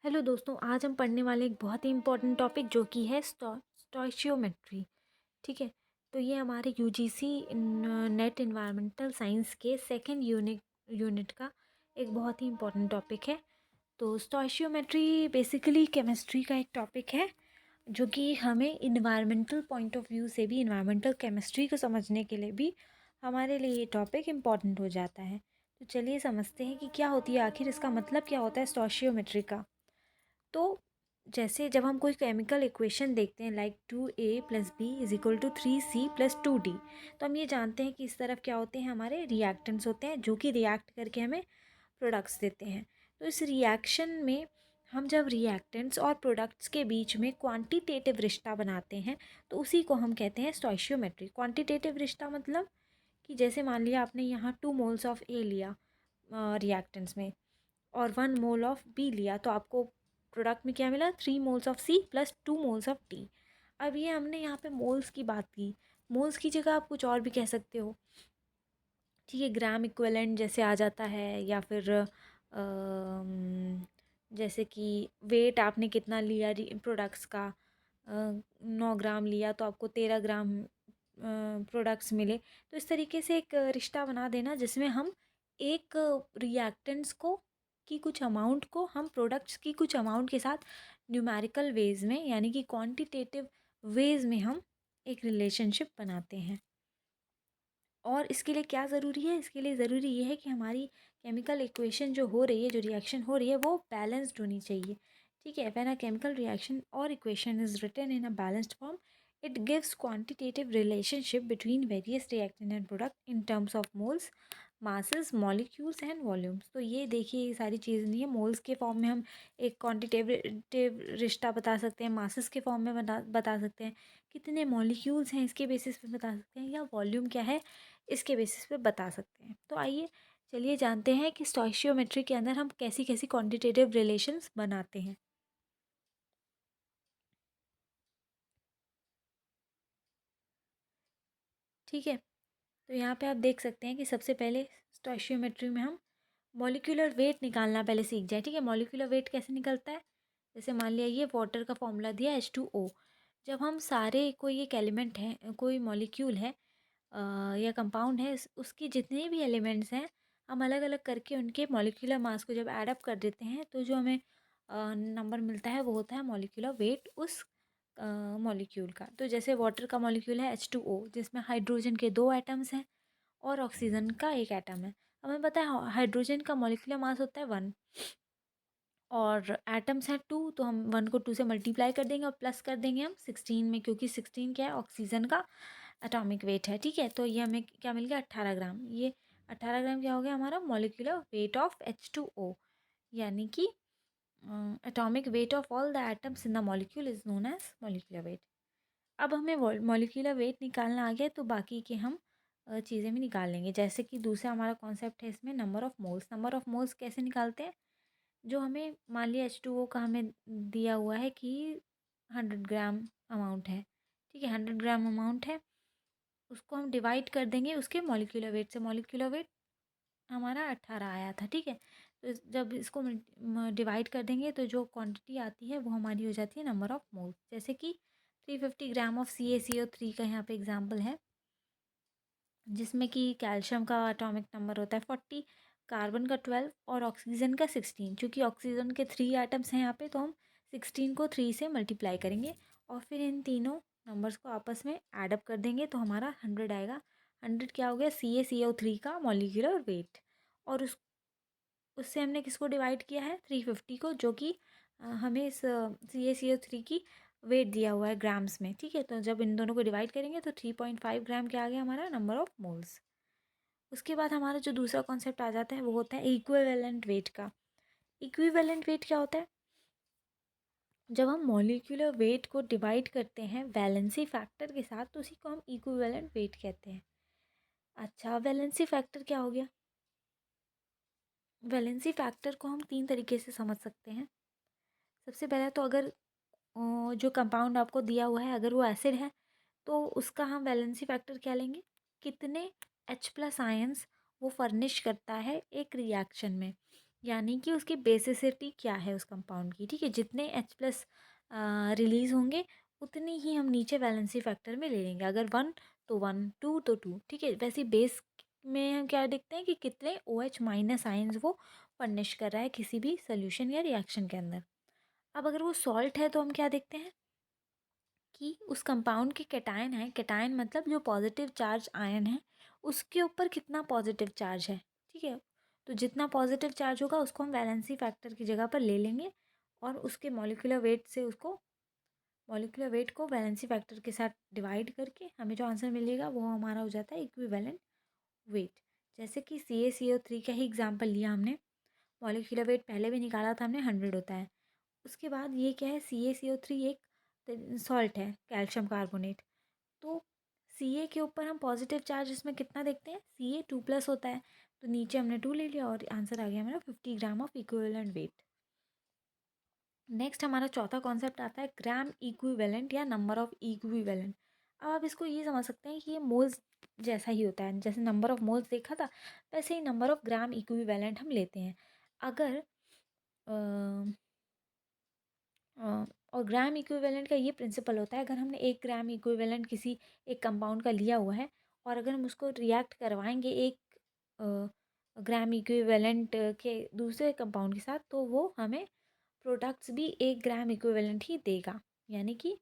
Hello दोस्तों, आज हम पढ़ने वाले एक बहुत ही इम्पोर्टेंट टॉपिक जो कि है स्टोइशियोमेट्री। ठीक है। तो ये हमारे यूजीसी नेट एनवायरमेंटल साइंस के सेकंड यूनिट का एक बहुत ही इम्पोर्टेंट टॉपिक है। तो स्टोइशियोमेट्री बेसिकली केमिस्ट्री का एक टॉपिक है जो कि हमें इन्वायरमेंटल पॉइंट ऑफ व्यू से भी, इन्वायरमेंटल केमिस्ट्री को समझने के लिए भी हमारे लिए ये टॉपिक इम्पॉर्टेंट हो जाता है। तो चलिए समझते हैं कि क्या होती है, आखिर इसका मतलब क्या होता है स्टोइशियोमेट्री का। तो जैसे जब हम कोई केमिकल इक्वेशन देखते हैं like 2a + b = 3c + 2d, तो हम ये जानते हैं कि इस तरफ क्या होते हैं, हमारे रिएक्टेंट्स होते हैं जो कि रिएक्ट करके हमें प्रोडक्ट्स देते हैं। तो इस रिएक्शन में हम जब रिएक्टेंट्स और प्रोडक्ट्स के बीच में क्वांटिटेटिव रिश्ता बनाते हैं तो उसी को हम कहते हैं स्टोइशियोमेट्री। क्वांटिटेटिव रिश्ता मतलब कि जैसे मान लिया आपने यहाँ 2 मोल्स ऑफ ए लिया रिएक्टेंट्स में और 1 मोल ऑफ बी लिया, तो आपको प्रोडक्ट में क्या मिला, 3 moles of C + 2 moles of D. अब ये हमने यहाँ पे मोल्स की बात की, मोल्स की जगह आप कुछ और भी कह सकते हो। ठीक है, ग्राम इक्विवेलेंट जैसे आ जाता है, या फिर जैसे कि वेट आपने कितना लिया प्रोडक्ट्स का, 9 ग्राम लिया तो आपको 13 ग्राम प्रोडक्ट्स मिले। तो इस तरीके से एक रिश्ता बना देना जिसमें हम एक रिएक्टेंट्स को की कुछ अमाउंट को हम प्रोडक्ट्स की कुछ अमाउंट के साथ न्यूमेरिकल वेज में, यानी कि क्वांटिटेटिव वेज में हम एक रिलेशनशिप बनाते हैं। और इसके लिए क्या ज़रूरी है, इसके लिए ज़रूरी ये है कि हमारी केमिकल इक्वेशन जो हो रही है, जो रिएक्शन हो रही है, वो बैलेंस्ड होनी चाहिए। ठीक है, when a chemical reaction or equation is written in a balanced form, it gives quantitative relationship between various reactant and product in terms of moles, masses, molecules and volumes. तो ये देखिए, ये सारी चीज़ें नहीं है, मोल्स के फॉर्म में हम एक क्वांटिटेटिव रिश्ता बता सकते हैं, मासेस के फॉर्म में बता सकते हैं, कितने मॉलिक्यूल्स हैं इसके बेसिस पे बता सकते हैं, या वॉल्यूम क्या है इसके बेसिस पे बता सकते हैं। तो आइए चलिए जानते हैं कि स्टोइशियोमेट्री के अंदर हम कैसी कैसी क्वांटिटेटिव रिलेशंस बनाते हैं। ठीक है, तो यहाँ पे आप देख सकते हैं कि सबसे पहले स्टोइशियोमेट्री में हम मॉलिक्यूलर वेट निकालना पहले सीख जाए। ठीक है, मॉलिक्यूलर वेट कैसे निकलता है, जैसे मान लिया ये वाटर का फॉर्मूला दिया H2O। जब हम सारे कोई एक एलिमेंट है, कोई मॉलिक्यूल है या कंपाउंड है, उसके जितने भी एलिमेंट्स हैं हम अलग अलग करके उनके मॉलिक्यूलर मास को जब ऐड अप कर देते हैं तो जो हमें नंबर मिलता है वो होता है मॉलिक्यूलर वेट उस मॉलिक्यूल का। तो जैसे वाटर का मॉलिक्यूल है H2O, जिसमें हाइड्रोजन के 2 एटम्स हैं और ऑक्सीजन का 1 एटम है। हमें पता है हाइड्रोजन का मॉलिक्यूलर मास होता है 1 और एटम्स हैं 2, तो हम 1 को 2 से मल्टीप्लाई कर देंगे और प्लस कर देंगे हम 16 में, क्योंकि 16 क्या है, ऑक्सीजन का एटॉमिक वेट है। ठीक है, तो ये हमें क्या मिल गया, 18 ग्राम। ये 18 ग्राम क्या हो गया, हमारा मॉलिक्यूलर वेट ऑफ H2O, यानी कि atomic weight of all the atoms in the molecule is known as molecular weight. अब हमें मॉलिक्यूलर वेट निकालना आ गया, तो बाकी के हम चीज़ें भी निकाल लेंगे। जैसे कि दूसरा हमारा कॉन्सेप्ट है इसमें number of moles. Number of moles कैसे निकालते हैं, जो हमें मान लिया H2O का हमें दिया हुआ है कि 100 ग्राम अमाउंट है। ठीक है, 100 ग्राम अमाउंट है, उसको हम डिवाइड कर देंगे उसके मॉलिक्यूलर वेट से। मॉलिक्यूलर वेट हमारा 18 आया था। ठीक है, तो जब इसको डिवाइड कर देंगे तो जो क्वांटिटी आती है वो हमारी हो जाती है नंबर ऑफ़ मोल्स। जैसे कि 350 ग्राम ऑफ CaCO3 का यहाँ पे एग्जाम्पल है, जिसमें कि कैल्शियम का एटॉमिक नंबर होता है 40, कार्बन का 12 और ऑक्सीजन का 16। चूँकि ऑक्सीजन के 3 एटम्स हैं यहाँ पे, तो हम 16 को 3 से मल्टीप्लाई करेंगे और फिर इन तीनों नंबर्स को आपस में ऐड अप कर देंगे तो हमारा 100 आएगा। 100 क्या हो गया, CaCO3 का मॉलिक्यूलर वेट। और उससे हमने किसको डिवाइड किया है, 350 को, जो कि हमें इस CaCO3 की वेट दिया हुआ है ग्राम्स में। ठीक है, तो जब इन दोनों को डिवाइड करेंगे तो 3.5 ग्राम क्या आ गया, हमारा नंबर ऑफ मोल्स। उसके बाद हमारा जो दूसरा कॉन्सेप्ट आ जाता है वो होता है इक्विवेलेंट वेट का। इक्विवेलेंट वेट क्या होता है, जब हम मॉलिक्यूलर वेट को डिवाइड करते हैं वैलेंसी फैक्टर के साथ तो उसी को हम इक्विवेलेंट वेट कहते हैं। अच्छा, वैलेंसी फैक्टर क्या हो गया, वैलेंसी फैक्टर को हम 3 तरीके से समझ सकते हैं। सबसे पहले तो अगर जो कंपाउंड आपको दिया हुआ है अगर वो एसिड है तो उसका हम वैलेंसी फैक्टर क्या लेंगे, कितने H+ आयंस वो फर्निश करता है एक रिएक्शन में। यानी कि उसकी बेसिसिटी क्या है उस कंपाउंड की, ठीक है। जितने H+ रिलीज़ होंगे उतनी ही हम नीचे वैलेंसी फैक्टर में ले लेंगे। अगर 1 तो 1, 2 तो 2, ठीक है। वैसे बेस में हम क्या देखते हैं कि कितने OH- आयन्स वो फर्निश कर रहा है किसी भी सोल्यूशन या रिएक्शन के अंदर। अब अगर वो सॉल्ट है तो हम क्या देखते हैं कि उस कंपाउंड के कैटायन है, कैटायन मतलब जो पॉजिटिव चार्ज आयन है उसके ऊपर कितना पॉजिटिव चार्ज है, ठीक है। तो जितना पॉजिटिव चार्ज होगा उसको हम वैलेंसी फैक्टर की जगह पर ले लेंगे और उसके मॉलिक्यूलर वेट से उसको मॉलिक्यूलर वेट को वैलेंसी फैक्टर के साथ डिवाइड करके हमें जो आंसर मिलेगा वो हमारा हो जाता है इक्विवेलेंट वेट। जैसे कि CaCO3 का ही एग्जाम्पल लिया हमने, मॉलिक्यूलर वेट पहले भी निकाला था हमने, 100 होता है। उसके बाद ये क्या है, CaCO3 एक सॉल्ट है, कैल्शियम कार्बोनेट। तो Ca के ऊपर हम पॉजिटिव चार्ज इसमें कितना देखते हैं, Ca2+ होता है। तो नीचे हमने 2 ले लिया और आंसर आ गया हमारा 50 gram of equivalent weight. Next हमारा चौथा कॉन्सेप्ट आता है ग्राम इक्विवेलेंट या नंबर ऑफ इक्विवेलेंट। अब आप इसको ये समझ सकते हैं कि ये मोल्स जैसा ही होता है, जैसे नंबर ऑफ मोल्स देखा था वैसे ही नंबर ऑफ ग्राम इक्विवेलेंट हम लेते हैं। अगर और ग्राम इक्विवेलेंट का ये प्रिंसिपल होता है, अगर हमने 1 ग्राम इक्विवेलेंट किसी एक कंपाउंड का लिया हुआ है और अगर हम उसको रिएक्ट करवाएंगे 1 ग्राम इक्विवेलेंट के दूसरे कंपाउंड के साथ तो वो हमें प्रोडक्ट्स भी 1 ग्राम इक्विवेलेंट ही देगा। यानी कि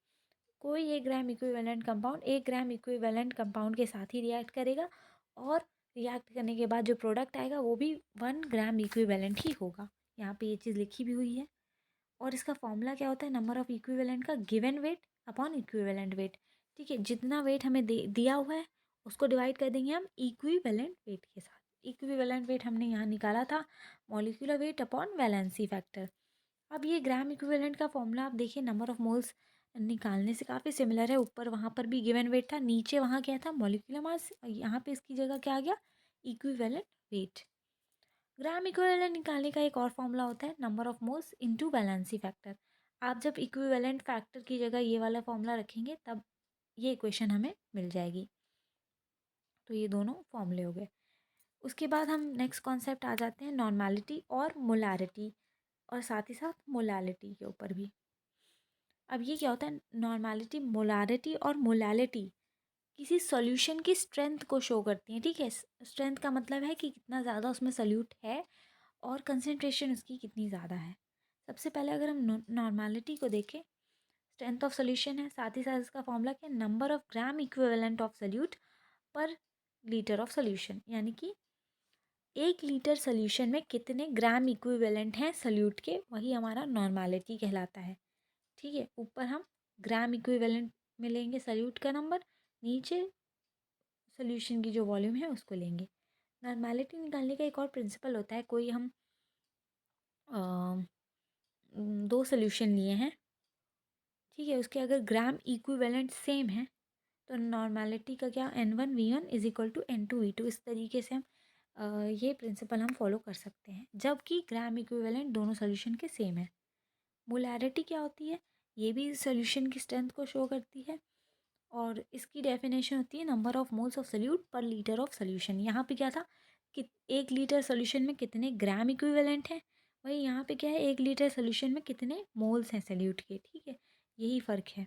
कोई 1 gram equivalent compound 1 gram equivalent compound के साथ ही रिएक्ट करेगा और रिएक्ट करने के बाद जो प्रोडक्ट आएगा वो भी 1 ग्राम इक्विवेलेंट ही होगा। यहाँ पे ये चीज़ लिखी भी हुई है। और इसका फॉर्मूला क्या होता है, नंबर ऑफ इक्विवेलेंट का given weight upon equivalent weight, ठीक है। जितना वेट हमें दिया हुआ है उसको डिवाइड कर देंगे हम इक्विवेलेंट वेट के साथ। इक्विवेलेंट वेट हमने यहाँ निकाला था molecular weight upon valency factor. अब ये ग्राम इक्विवेलेंट का फॉर्मूला आप देखिए नंबर ऑफ मोल्स निकालने से काफ़ी सिमिलर है। ऊपर वहाँ पर भी गिवन वेट था, नीचे वहाँ क्या था, मॉलिक्यूलर मास। यहाँ पे इसकी जगह क्या आ गया, इक्विवेलेंट वेट। ग्राम इक्विवेलेंट निकालने का एक और फॉर्मूला होता है number of moles into valency factor. आप जब इक्विवेलेंट फैक्टर की जगह ये वाला फॉर्मूला रखेंगे तब ये इक्वेशन हमें मिल जाएगी। तो ये दोनों फॉर्मूले हो गए। उसके बाद हम नेक्स्ट कॉन्सेप्ट आ जाते हैं नॉर्मेलिटी और मोलारिटी, और साथ ही साथ मोलालिटी के ऊपर भी। अब ये क्या होता है, नॉर्मेलिटी, मोलारिटी और मोलालिटी किसी सॉल्यूशन की स्ट्रेंथ को शो करती हैं, ठीक है। स्ट्रेंथ का मतलब है कि कितना ज़्यादा उसमें सल्यूट है और कंसंट्रेशन उसकी कितनी ज़्यादा है। सबसे पहले अगर हम नॉर्मेलिटी को देखें, स्ट्रेंथ ऑफ सोल्यूशन है, साथ ही साथ इसका फॉर्मूला क्या है, number of gram equivalent of solute पर लीटर ऑफ सोल्यूशन। यानी कि 1 लीटर सोल्यूशन में कितने ग्राम इक्विवेलेंट हैं सोल्यूट के, वही हमारा नॉर्मेलिटी कहलाता है, ठीक है। ऊपर हम ग्राम इक्विवेलेंट में लेंगे सोल्यूट का नंबर, नीचे सोल्यूशन की जो वॉल्यूम है उसको लेंगे। नॉर्मेलिटी निकालने का एक और प्रिंसिपल होता है, कोई हम 2 सोल्यूशन लिए हैं, ठीक है, उसके अगर ग्राम इक्विवेलेंट सेम है तो नॉर्मेलिटी का क्या, N1V1 is equal to N2V2। इस तरीके से हम ये प्रिंसिपल हम फॉलो कर सकते हैं जबकि ग्राम इक्विवेलेंट दोनों सोल्यूशन के सेम है। मोलैरिटी क्या होती है, ये भी सोल्यूशन की स्ट्रेंथ को शो करती है और इसकी डेफिनेशन होती है number of moles of solute पर लीटर ऑफ सोल्यूशन। यहाँ पे क्या था कि 1 लीटर सोल्यूशन में कितने ग्राम इक्विवेलेंट हैं, वही यहाँ पे क्या है, 1 लीटर सोल्यूशन में कितने मोल्स हैं सोल्यूट के, ठीक है, यही फ़र्क है।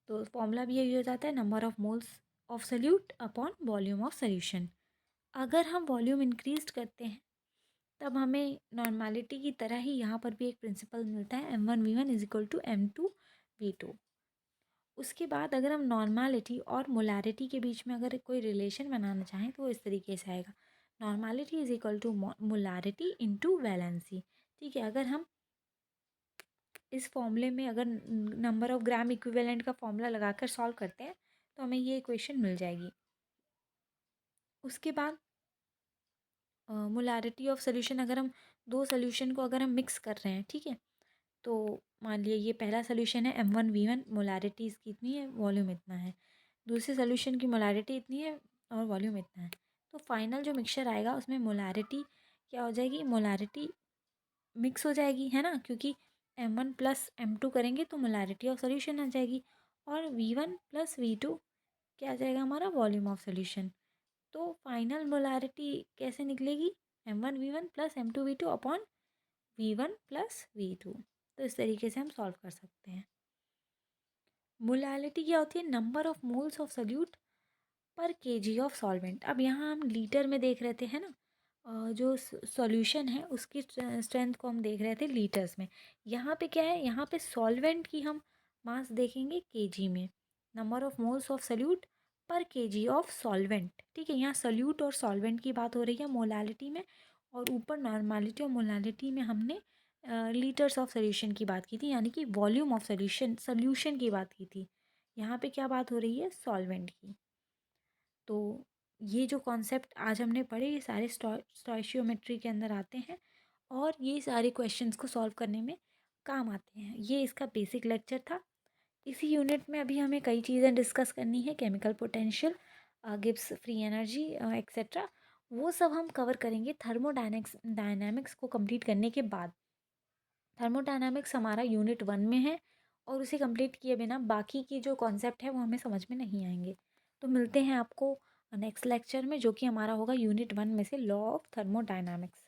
तो फॉर्मूला भी यही हो जाता है number of moles of solute upon volume of solution. अगर हम वॉल्यूम इंक्रीज करते हैं तब हमें नॉर्मेलिटी की तरह ही यहाँ पर भी एक प्रिंसिपल मिलता है, M1V1 is equal to M2V2। उसके बाद अगर हम नॉर्मेलिटी और मोलैरिटी के बीच में अगर कोई रिलेशन बनाना चाहें तो वो इस तरीके से आएगा, normality is equal to molarity into valency, ठीक है। अगर हम इस फॉर्मूले में अगर नंबर ऑफ ग्राम इक्विवेलेंट का फॉर्मूला लगाकर सॉल्व करते हैं तो हमें ये इक्वेशन मिल जाएगी। उसके बाद मोलारिटी ऑफ सोल्यूशन, अगर हम 2 सोल्यूशन को अगर हम मिक्स कर रहे हैं, ठीक है, तो मान लिया ये पहला सोल्यूशन है M1V1, मोलारिटी इसकी इतनी है, वॉल्यूम इतना है। दूसरे सोल्यूशन की मोलारिटी इतनी है और वॉल्यूम इतना है। तो फाइनल जो मिक्सचर आएगा उसमें मोलारिटी क्या हो जाएगी, मोलारिटी मिक्स हो जाएगी, है ना, क्योंकि M1 प्लस M2 करेंगे तो मोलारिटी ऑफ सोल्यूशन आ जाएगी और V1 प्लस V2 क्या आ जाएगा हमारा, वॉल्यूम ऑफ सोल्यूशन। तो फाइनल मोलारिटी कैसे निकलेगी, m1v1 plus m2v2 upon v1 plus v2। तो इस तरीके से हम सॉल्व कर सकते हैं। मोलालिटी क्या होती है? Number of moles of solute पर केजी ऑफ सॉल्वेंट। अब यहाँ हम लीटर में देख रहे थे, है ना, जो सॉल्यूशन है उसकी स्ट्रेंथ को हम देख रहे थे लीटर्स में। यहाँ पे क्या है? यहाँ पे सॉल्वेंट की हम मास देखेंगे केजी में। Number of moles of solute पर केजी ऑफ सॉल्वेंट। ठीक है, यहाँ सोल्यूट और सॉल्वेंट की बात हो रही है मोलालिटी में, और ऊपर नॉर्मालिटी और मोलालिटी में हमने लीटर्स ऑफ सोल्यूशन की बात की थी, यानी कि वॉल्यूम ऑफ सोल्यूशन की बात की थी। यहाँ पे क्या बात हो रही है? सॉल्वेंट की। तो ये जो कॉन्सेप्ट आज हमने पढ़े ये सारे स्टोइशियोमेट्री के अंदर आते हैं, और ये सारे क्वेश्चंस को सॉल्व करने में काम आते हैं। ये इसका बेसिक लेक्चर था। इसी यूनिट में अभी हमें कई चीज़ें डिस्कस करनी है, chemical potential, Gibbs free energy etcetera, वो सब हम कवर करेंगे डायनामिक्स को कंप्लीट करने के बाद। थर्मोडायनामिक्स हमारा यूनिट 1 में है, और उसे कंप्लीट किए बिना बाकी की जो कॉन्सेप्ट है वो हमें समझ में नहीं आएंगे। तो मिलते हैं आपको नेक्स्ट लेक्चर में, जो कि हमारा होगा यूनिट 1 में से लॉ ऑफ थर्मोडायनामिक्स।